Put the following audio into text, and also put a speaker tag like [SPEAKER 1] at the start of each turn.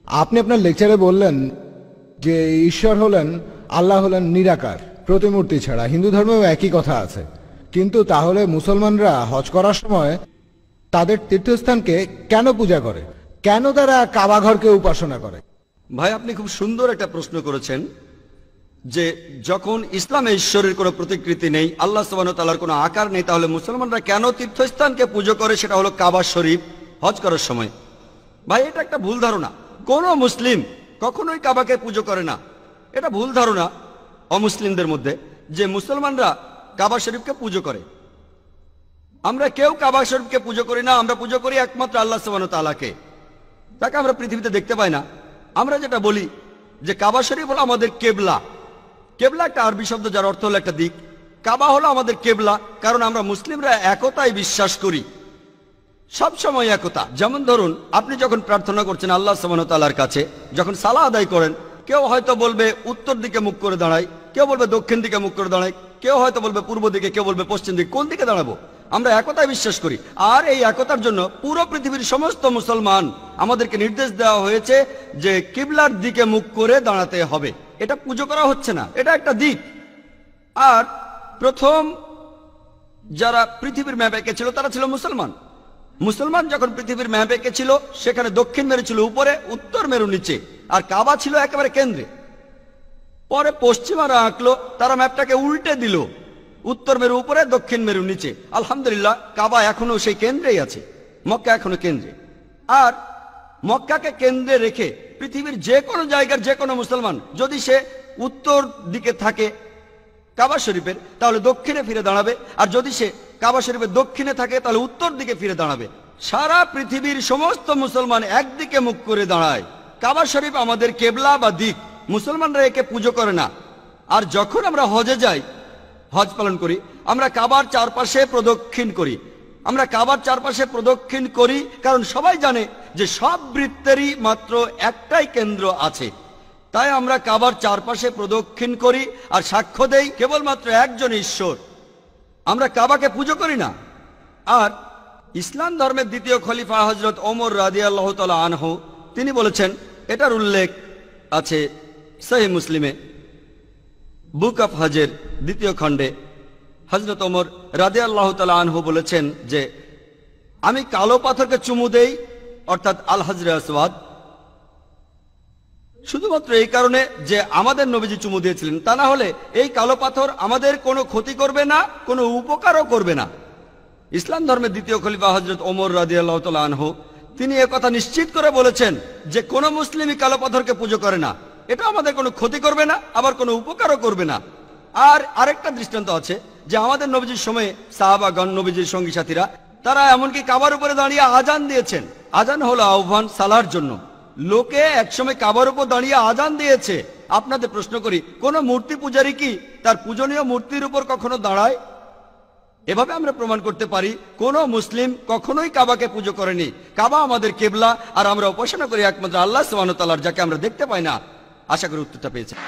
[SPEAKER 1] আপনি আপনার লেকচারে বললেন যে ঈশ্বর হলেন, আল্লাহ হলেন নিরাকার, প্রতিমূর্তি ছাড়া। হিন্দু ধর্মেও একই কথা আছে। কিন্তু তাহলে মুসলমানরা হজ করার সময় তাদের তীর্থস্থানকে কেন পূজা করে? কেন তারা কাবা ঘরকে উপাসনা করে?
[SPEAKER 2] ভাই, আপনি খুব সুন্দর একটা প্রশ্ন করেছেন যে যখন ইসলামে ঈশ্বরের কোনো প্রতিকৃতি নেই, আল্লাহ সুবহানাহু ওয়া তাআলার কোনো আকার নেই, তাহলে মুসলমানরা কেন তীর্থস্থানকে পুজো করে? সেটা হলো কাবা শরীফ হজ করার সময়। ভাই, এটা একটা ভুল ধারণা। কোনো মুসলিম কখনোই কাবাকে পুজো করে না। এটা ভুল ধারণা অমুসলিমদের মধ্যে যে মুসলমানরা কাবা শরীফকে পুজো করে। আমরা কেউ কাবা শরীফকে পুজো করি না। আমরা পুজো করি একমাত্র আল্লাহ সুবহানাহু ওয়া তাআলাকে। তাকে আমরা পৃথিবীতে দেখতে পাই না। আমরা যেটা বলি যে কাবা শরীফ হলো আমাদের কেবলা। কেবলা একটা আরবি শব্দ, যার অর্থ হলো একটা দিক। কাবা হলো আমাদের কেবলা, কারণ আমরা মুসলিমরা একতায় বিশ্বাস করি, সব সময় একতা। যেমন ধরুন, আপনি যখন প্রার্থনা করছেন আল্লাহ সুবহানাহু ওয়া তাআলার কাছে, যখন সালাহ আদায় করেন, কেউ হয়তো বলবে উত্তর দিকে মুখ করে দাঁড়াই, কেউ বলবে দক্ষিণ দিকে মুখ করে দাঁড়াই, কেউ হয়তো বলবে পূর্ব দিকে, কেউ বলবে পশ্চিম দিকে। কোন দিকে দাঁড়াবো? আমরা একতায় বিশ্বাস করি। আর এই একতার জন্য পুরো পৃথিবীর সমস্ত মুসলমান আমাদেরকে নির্দেশ দেওয়া হয়েছে যে কিবলার দিকে মুখ করে দাঁড়াতে হবে। এটা পুজো করা হচ্ছে না, এটা একটা দিক। আর প্রথম যারা পৃথিবীর ম্যাপ এঁকেছিল তারা ছিল মুসলমান। মুসলমান যখন পৃথিবীর ম্যাপ এঁকেছিল, সেখানে দক্ষিণ মেরু ছিল উপরে, উত্তর মেরু নিচে, আর কাবা ছিল একেবারে কেন্দ্রে। পরে পশ্চিমারা আঁকলো, তারা ম্যাপটাকে উল্টে দিল, উত্তর মেরু উপরে, দক্ষিণ মেরু নিচে। আলহামদুলিল্লাহ, কাবা এখনো সেই কেন্দ্রেই আছে, মক্কা এখনো কেন্দ্রে। আর মক্কাকে কেন্দ্রে রেখে পৃথিবীর যে কোনো জায়গার যে কোনো মুসলমান যদি সে উত্তর দিকে থাকে কাবা শরীফের, তাহলে দক্ষিণে ফিরে দাঁড়াবে। আর যদি সে কাবা শরীফের দক্ষিণে থাকে, তাহলে উত্তর দিকে ফিরে দাঁড়াবে। সারা পৃথিবীর সমস্ত মুসলমান একদিকে মুখ করে দাঁড়ায়। কাবা শরীফ আমাদের কেবলা বা দিক। মুসলমানরা একে পুজো করে না। আর যখন আমরা হজে যাই, হজ পালন করি, আমরা কাবার চারপাশে প্রদক্ষিণ করি। আমরা কাবার চারপাশে প্রদক্ষিণ করি কারণ সবাই জানে যে সব বৃত্তেরই মাত্র একটাই কেন্দ্র আছে। তাই আমরা কাবার চারপাশে প্রদক্ষিণ করি আর সাক্ষ্য দেই কেবলমাত্র একজন ঈশ্বর। আমরা কাবাকে পুজো করি না। আর ইসলাম ধর্মের দ্বিতীয় খলিফা হযরত ওমর রাদিয়াল্লাহু তাআলা আনহু, তিনি বলেছেন, এটার উল্লেখ আছে সহিহ মুসলিমে, বুক অফ হজের দ্বিতীয় খণ্ডে। হযরত ওমর রাদিয়াল্লাহু তাআলা আনহু বলেছেন যে আমি কালো পাথরকে চুমু দেই, অর্থাৎ আল হাজরে আসওয়াদ, শুধুমাত্র এই কারণে যে আমাদের নবীজি চুমু দিয়েছিলেন। তা না হলে এই কালো পাথর আমাদের কোনো ক্ষতি করবে না, কোনো উপকারও করবে না। ইসলাম ধর্মের দ্বিতীয় খলিফা হযরত ওমর রাদিয়াল্লাহু তাআলা আনহু, তিনি একথা নিশ্চিত করে বলেছেন যে কোনো মুসলিমই কালো পাথরকে পুজো করে না। এটা আমাদের কোনো ক্ষতি করবে না, আবার কোনো উপকারও করবে না। আর আরেকটা দৃষ্টান্ত আছে যে আমাদের নবীজির সময়ে সাহাবাগণ, নবীজির সঙ্গী সাথীরা, তারা এমনকি কাবার উপরে দাঁড়িয়ে আজান দিয়েছেন। আজান হলো আহ্বান সালার জন্য। লোকে একসময় কাবার উপর দাঁড়িয়ে আজান দিয়েছে। আপনাদের প্রশ্ন করি, কোন মূর্তি পূজারী কি তার পূজনীয় মূর্তির উপর কখনো দাঁড়ায়? এভাবে আমরা প্রমাণ করতে পারি কোন মুসলিম কখনোই কাবাকে পুজো করেনি। কাবা আমাদের কেবলা, আর আমরা উপাসনা করি একমাত্র আল্লাহ সুবহানাহু ওয়া তাআলার, যাকে আমরা দেখতে পাই না। আশা করি উত্তরটা পেয়েছেন।